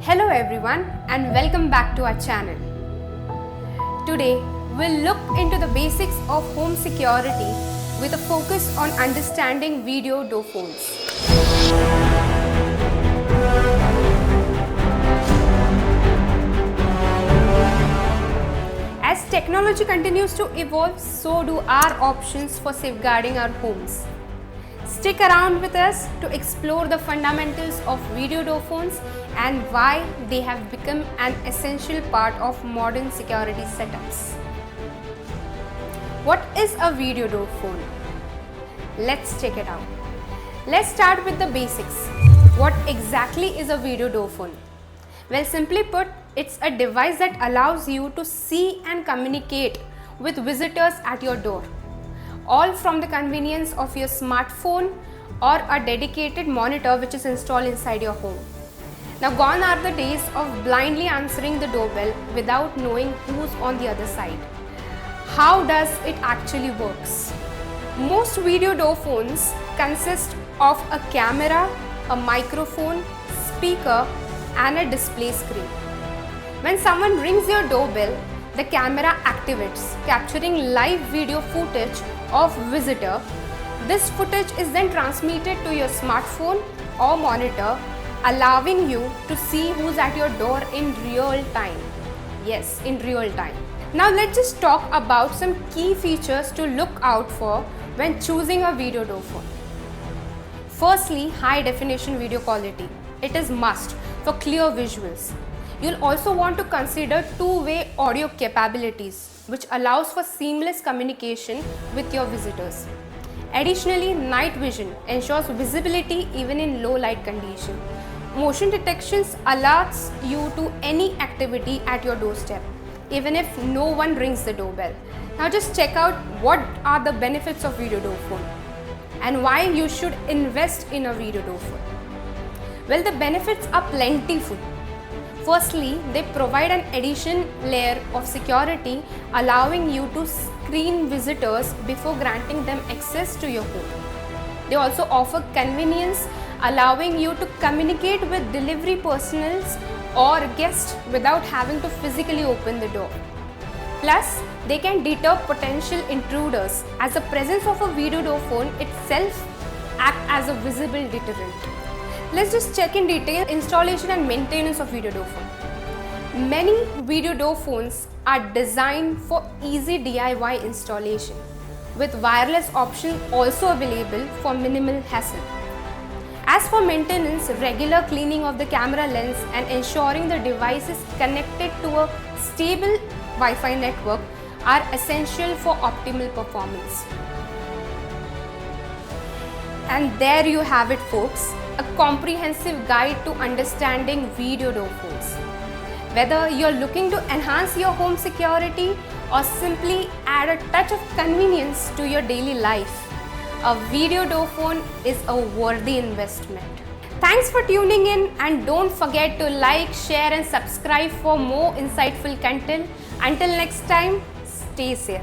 Hello everyone and welcome back to our channel. Today we'll look into the basics of home security with a focus on understanding video door phones. As technology continues to evolve, so do our options for safeguarding our homes. Stick around with us to explore the fundamentals of video door phones and why they have become an essential part of modern security setups. What is a video door phone? Let's check it out. Let's start with the basics. What exactly is a video door phone? Well, simply put, it's a device that allows you to see and communicate with visitors at your door, all from the convenience of your smartphone or a dedicated monitor which is installed inside your home. Now, gone are the days of blindly answering the doorbell without knowing who's on the other side. How does it actually works? Most video door phones consist of a camera, a microphone, speaker, and a display screen. When someone rings your doorbell, the camera activates, capturing live video footage of visitor. This footage is then transmitted to your smartphone or monitor, allowing you to see who's at your door in real time. Yes, in real time. Now let's just talk about some key features to look out for when choosing a video door phone. Firstly, high definition video quality. It is must for clear visuals. You'll also want to consider two-way audio capabilities, which allows for seamless communication with your visitors. Additionally, night vision ensures visibility even in low light condition. Motion detections alerts you to any activity at your doorstep, even if no one rings the doorbell. Now just check out what are the benefits of video door phone and why you should invest in a video door phone. Well, the benefits are plentiful. Firstly, they provide an additional layer of security, allowing you to screen visitors before granting them access to your home. They also offer convenience, allowing you to communicate with delivery personnel or guests without having to physically open the door. Plus, they can deter potential intruders, as the presence of a video door phone itself acts as a visible deterrent. Let's just check in detail installation and maintenance of video door phone. Many video door phones are designed for easy DIY installation, with wireless option also available for minimal hassle. As for maintenance, regular cleaning of the camera lens and ensuring the device is connected to a stable Wi-Fi network are essential for optimal performance. And there you have it, folks. A comprehensive guide to understanding video door phones. Whether you're looking to enhance your home security or simply add a touch of convenience to your daily life, a video door phone is a worthy investment. Thanks for tuning in, and don't forget to like, share and subscribe for more insightful content. Until next time, stay safe.